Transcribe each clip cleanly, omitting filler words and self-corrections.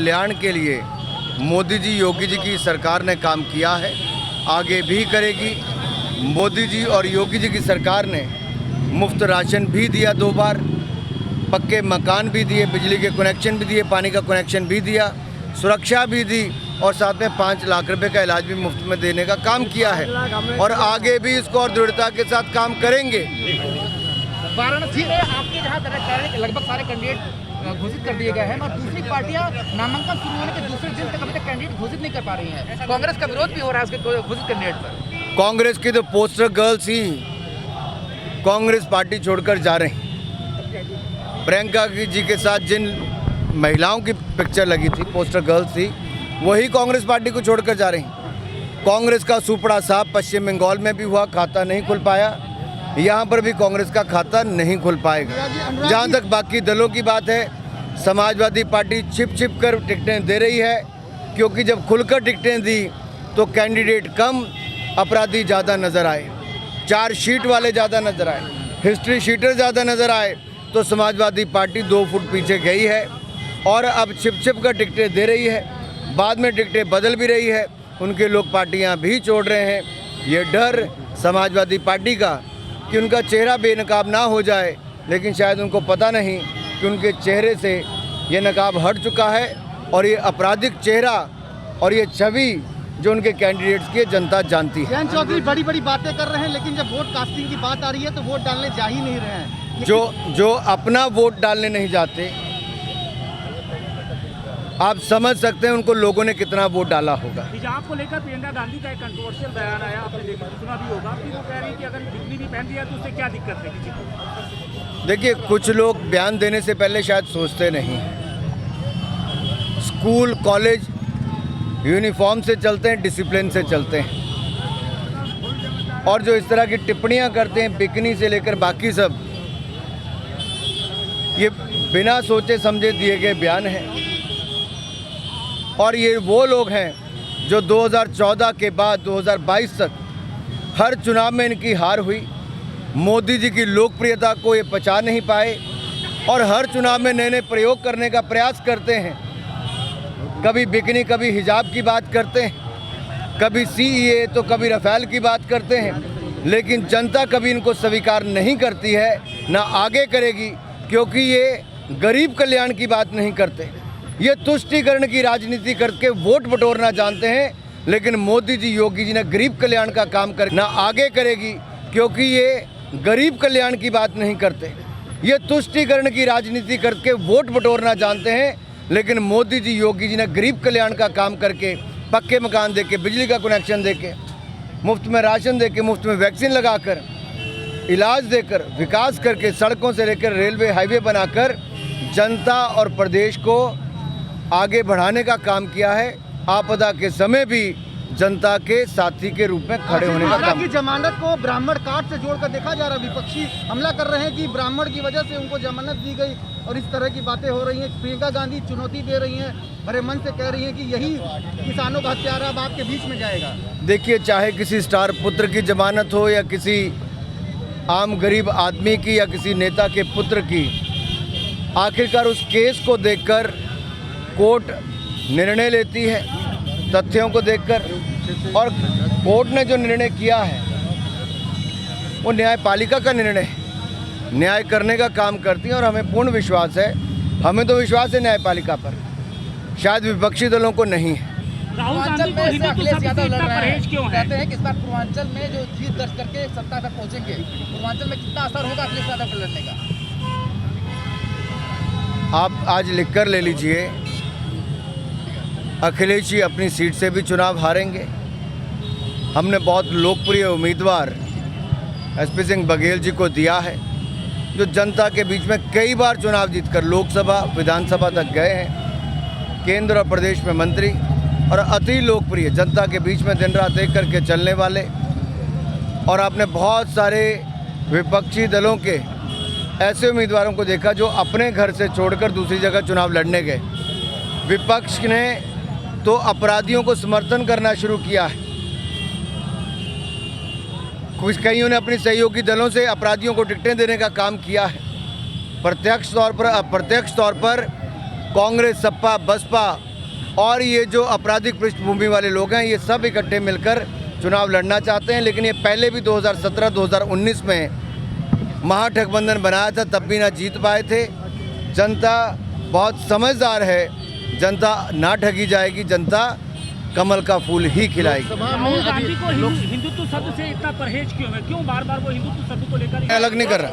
कल्याण के लिए मोदी जी, योगी जी की सरकार ने काम किया है, आगे भी करेगी। मोदी जी और योगी जी की सरकार ने मुफ्त राशन भी दिया 2 बार, पक्के मकान भी दिए, बिजली के कनेक्शन भी दिए, पानी का कनेक्शन भी दिया, सुरक्षा भी दी और साथ में 5 लाख रुपए का इलाज भी मुफ्त में देने का काम किया है और आगे भी इसको और दृढ़ता के साथ काम करेंगे। वाराणसी में आपके जहाँ लगभग सारे कैंडिडेट घोषित कर दिए गए हैं और दूसरी पार्टियां नामांकन शुरू होने के दूसरे दिन तक अभी तक कैंडिडेट घोषित नहीं कर पा रही हैं। कांग्रेस का विरोध भी हो रहा है उसके घोषित कैंडिडेट पर। कांग्रेस की तो पोस्टर गर्ल्स ही कांग्रेस पार्टी छोड़कर जा रही। प्रियंका जी के साथ जिन महिलाओं की पिक्चर लगी थी, पोस्टर गर्ल्स थी, वही कांग्रेस पार्टी को छोड़कर जा रही। कांग्रेस का सुपड़ा साहब पश्चिम बंगाल में भी हुआ, खाता नहीं खुल पाया, यहाँ पर भी कांग्रेस का खाता नहीं खुल पाएगा। जहाँ तक बाकी दलों की बात है, समाजवादी पार्टी छिप छिप कर टिकटें दे रही है, क्योंकि जब खुलकर टिकटें दी तो कैंडिडेट कम, अपराधी ज़्यादा नज़र आए, चार्जशीट वाले ज़्यादा नज़र आए, हिस्ट्री शीटर ज़्यादा नज़र आए, तो समाजवादी पार्टी 2 फुट पीछे गई है और अब छिप छिप कर टिकटें दे रही है, बाद में टिकटें बदल भी रही है, उनके लोग पार्टियां भी छोड़ रहे हैं। ये डर समाजवादी पार्टी का कि उनका चेहरा बेनकाब ना हो जाए, लेकिन शायद उनको पता नहीं कि उनके चेहरे से ये नकाब हट चुका है और ये आपराधिक चेहरा और ये छवि जो उनके कैंडिडेट्स की जनता जानती है। जयंत चौधरी बड़ी बड़ी बातें कर रहे हैं, लेकिन जब वोट कास्टिंग की बात आ रही है तो वोट डालने जा ही नहीं रहे हैं। जो अपना वोट डालने नहीं जाते, आप समझ सकते हैं उनको लोगों ने कितना वोट डाला होगा। हिजाब को लेकर प्रियंका गांधी का एक कंट्रोवर्शियल बयान आया, आपने सुना भी होगा कि वो कह रही है कि अगर बिकनी भी पहन दिया तो उससे क्या दिक्कत है किसी को। देखिए, कुछ लोग बयान देने से पहले शायद सोचते नहीं। स्कूल कॉलेज यूनिफॉर्म से चलते हैं, डिसिप्लिन से चलते हैं, और जो इस तरह की टिप्पणियां करते हैं बिकनी से लेकर बाकी सब, ये बिना सोचे समझे दिए गए बयान हैं। और ये वो लोग हैं जो 2014 के बाद 2022 तक हर चुनाव में इनकी हार हुई, मोदी जी की लोकप्रियता को ये पचा नहीं पाए और हर चुनाव में नए नए प्रयोग करने का प्रयास करते हैं। कभी बिकनी, कभी हिजाब की बात करते हैं, कभी सीएए तो कभी रफेल की बात करते हैं, लेकिन जनता कभी इनको स्वीकार नहीं करती है, ना आगे करेगी, क्योंकि ये गरीब कल्याण की बात नहीं करते। ये तुष्टीकरण की राजनीति करके वोट बटोरना जानते हैं, लेकिन मोदी जी, योगी जी ने गरीब कल्याण का काम कर ना आगे करेगी, क्योंकि ये गरीब कल्याण की बात नहीं करते। ये तुष्टीकरण की राजनीति करके वोट बटोरना जानते हैं, लेकिन मोदी जी, योगी जी ने गरीब कल्याण का काम करके, पक्के मकान देके, बिजली का कनेक्शन देके, मुफ्त में राशन देके, मुफ्त में वैक्सीन लगाकर, इलाज देकर, विकास करके, सड़कों से लेकर रेलवे हाईवे बनाकर जनता और प्रदेश को आगे बढ़ाने का काम किया है। आपदा के समय भी जनता के साथी के रूप में खड़े होने का काम। की जमानत को ब्राह्मण कार्ड से जोड़कर देखा जा रहा है। विपक्षी हमला कर रहे हैं कि ब्राह्मण की वजह से उनको जमानत दी गई और इस तरह की बातें हो रही हैं। प्रियंका गांधी चुनौती दे रही हैं, भरे मन से कह रही हैं कि यही किसानों का हत्यारा अब आपके बीच में जाएगा। देखिए, चाहे किसी स्टार पुत्र की जमानत हो या किसी आम गरीब आदमी की या किसी नेता के पुत्र की, आखिरकार उस केस को देखकर कोर्ट निर्णय लेती है, तथ्यों को देखकर, और कोर्ट ने जो निर्णय किया है वो न्यायपालिका का निर्णय है, न्याय करने का काम करती है और हमें पूर्ण विश्वास है, हमें तो विश्वास है न्यायपालिका पर, शायद विपक्षी दलों को नहीं है। राहुल गांधी को अखिलेश यादव लड़ रहे हैं, क्यों कहते हैं कि इस बार पूर्वांचल में जो जीत दर्ज करके सत्ता तक पहुंचेंगे, पूर्वांचल में कितना असर होगा अखिलेश यादव को लड़ने का? आप आज लिख कर ले लीजिए, अखिलेश जी अपनी सीट से भी चुनाव हारेंगे। हमने बहुत लोकप्रिय उम्मीदवार एसपी सिंह बघेल जी को दिया है, जो जनता के बीच में कई बार चुनाव जीतकर लोकसभा, विधानसभा तक गए हैं, केंद्र और प्रदेश में मंत्री, और अति लोकप्रिय, जनता के बीच में दिन रात एक करके चलने वाले। और आपने बहुत सारे विपक्षी दलों के ऐसे उम्मीदवारों को देखा जो अपने घर से छोड़कर दूसरी जगह चुनाव लड़ने गए। विपक्ष ने तो अपराधियों को समर्थन करना शुरू किया है, कुछ कईयों ने अपनी सहयोगी दलों से अपराधियों को टिकटें देने का काम किया है। प्रत्यक्ष तौर पर, अप्रत्यक्ष तौर पर कांग्रेस, सपा, बसपा और ये जो आपराधिक पृष्ठभूमि वाले लोग हैं, ये सब इकट्ठे मिलकर चुनाव लड़ना चाहते हैं। लेकिन ये पहले भी 2017-2019 में महागठबंधन बनाया था, तब भी ना जीत पाए थे। जनता बहुत समझदार है, जनता ना ठगी जाएगी, जनता कमल का फूल ही खिलाएगी। राहुल गांधी को हिंदुत्व शब्द से इतना परहेज क्यों है? क्यों बार बार वो हिंदुत्व शब्द को लेकर अलग नहीं कर रहा।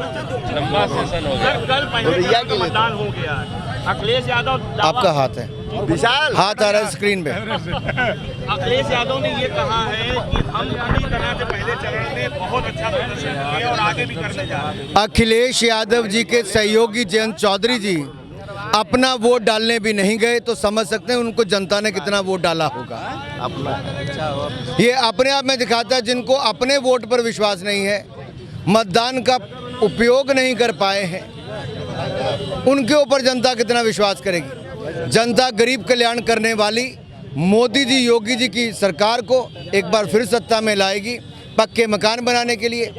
कल पहले मतदान हो गया है। अखिलेश यादव आपका हाथ है, विशाल हाथ आ रहा है स्क्रीन पे। अखिलेश यादव ने ये कहा है कि हम पूरी तरह से पहले चरण में बहुत अच्छा प्रदर्शन किए और आगे भी करने जा रहे हैं। अखिलेश यादव जी के सहयोगी जयंत चौधरी जी अपना वोट डालने भी नहीं गए, तो समझ सकते हैं उनको जनता ने कितना वोट डाला होगा। ये अपने आप में दिखाता है, जिनको अपने वोट पर विश्वास नहीं है, मतदान का उपयोग नहीं कर पाए हैं, उनके ऊपर जनता कितना विश्वास करेगी। जनता गरीब कल्याण करने वाली मोदी जी, योगी जी की सरकार को एक बार फिर सत्ता में लाएगी। पक्के मकान बनाने के लिए,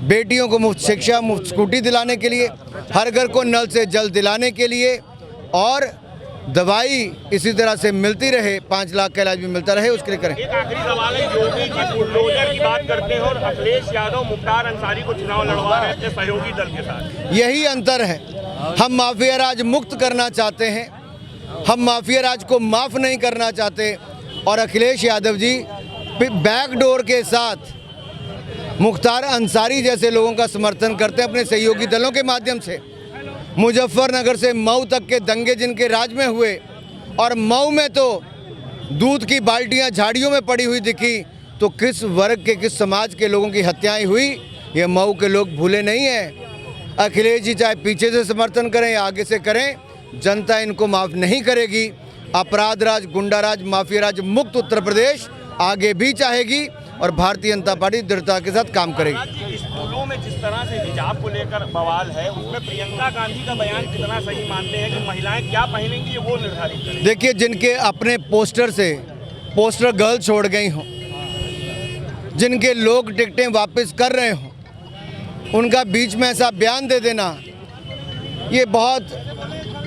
बेटियों को मुफ्त शिक्षा, मुफ्त स्कूटी दिलाने के लिए, हर घर को नल से जल दिलाने के लिए, और दवाई इसी तरह से मिलती रहे, 5 लाख का इलाज भी मिलता रहे, उसके लिए करें। एक आखिरी सवाल है, योगी जी बुलडोजर की बात करते हैं और अखिलेश यादव मुख्तार अंसारी को चुनाव लड़वा रहे अपने सहयोगी दल के साथ। यही अंतर है। हम माफिया राज मुक्त करना चाहते हैं, हम माफिया राज को माफ़ नहीं करना चाहते, और अखिलेश यादव जी बैकडोर के साथ मुख्तार अंसारी जैसे लोगों का समर्थन करते हैं अपने सहयोगी दलों के माध्यम से। मुजफ्फरनगर से मऊ तक के दंगे जिनके राज में हुए, और मऊ में तो दूध की बाल्टियां झाड़ियों में पड़ी हुई दिखी, तो किस वर्ग के, किस समाज के लोगों की हत्याएं हुई, ये मऊ के लोग भूले नहीं हैं। अखिलेश जी चाहे पीछे से समर्थन करें या आगे से करें, जनता इनको माफ़ नहीं करेगी। अपराध राज, गुंडा राज, माफिया राज मुक्त उत्तर प्रदेश आगे भी चाहेगी, और भारतीय जनता पार्टी दृढ़ता के साथ काम करेगी। स्कूलों में जिस तरह से हिजाब को लेकर बवाल है, उसमें प्रियंका गांधी का बयान कितना सही मानते हैं कि महिलाएं क्या पहनेंगी, ये वो निर्धारित करें। देखिए, जिनके अपने पोस्टर से पोस्टर गर्ल छोड़ गई हों, जिनके लोग टिकटें वापस कर रहे हों, उनका बीच में ऐसा बयान दे देना, ये बहुत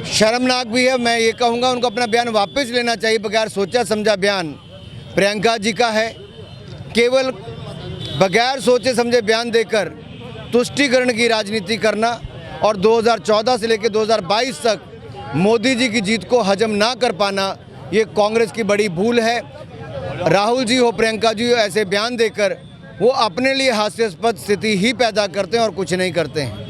शर्मनाक भी है। मैं ये कहूँगा उनको अपना बयान वापस लेना चाहिए। बगैर सोचा समझा बयान प्रियंका जी का है। केवल बगैर सोचे समझे बयान देकर तुष्टीकरण की राजनीति करना, और 2014 से लेकर 2022 तक मोदी जी की जीत को हजम ना कर पाना, ये कांग्रेस की बड़ी भूल है। राहुल जी हो, प्रियंका जी हो, ऐसे बयान देकर वो अपने लिए हास्यास्पद स्थिति ही पैदा करते हैं और कुछ नहीं करते हैं।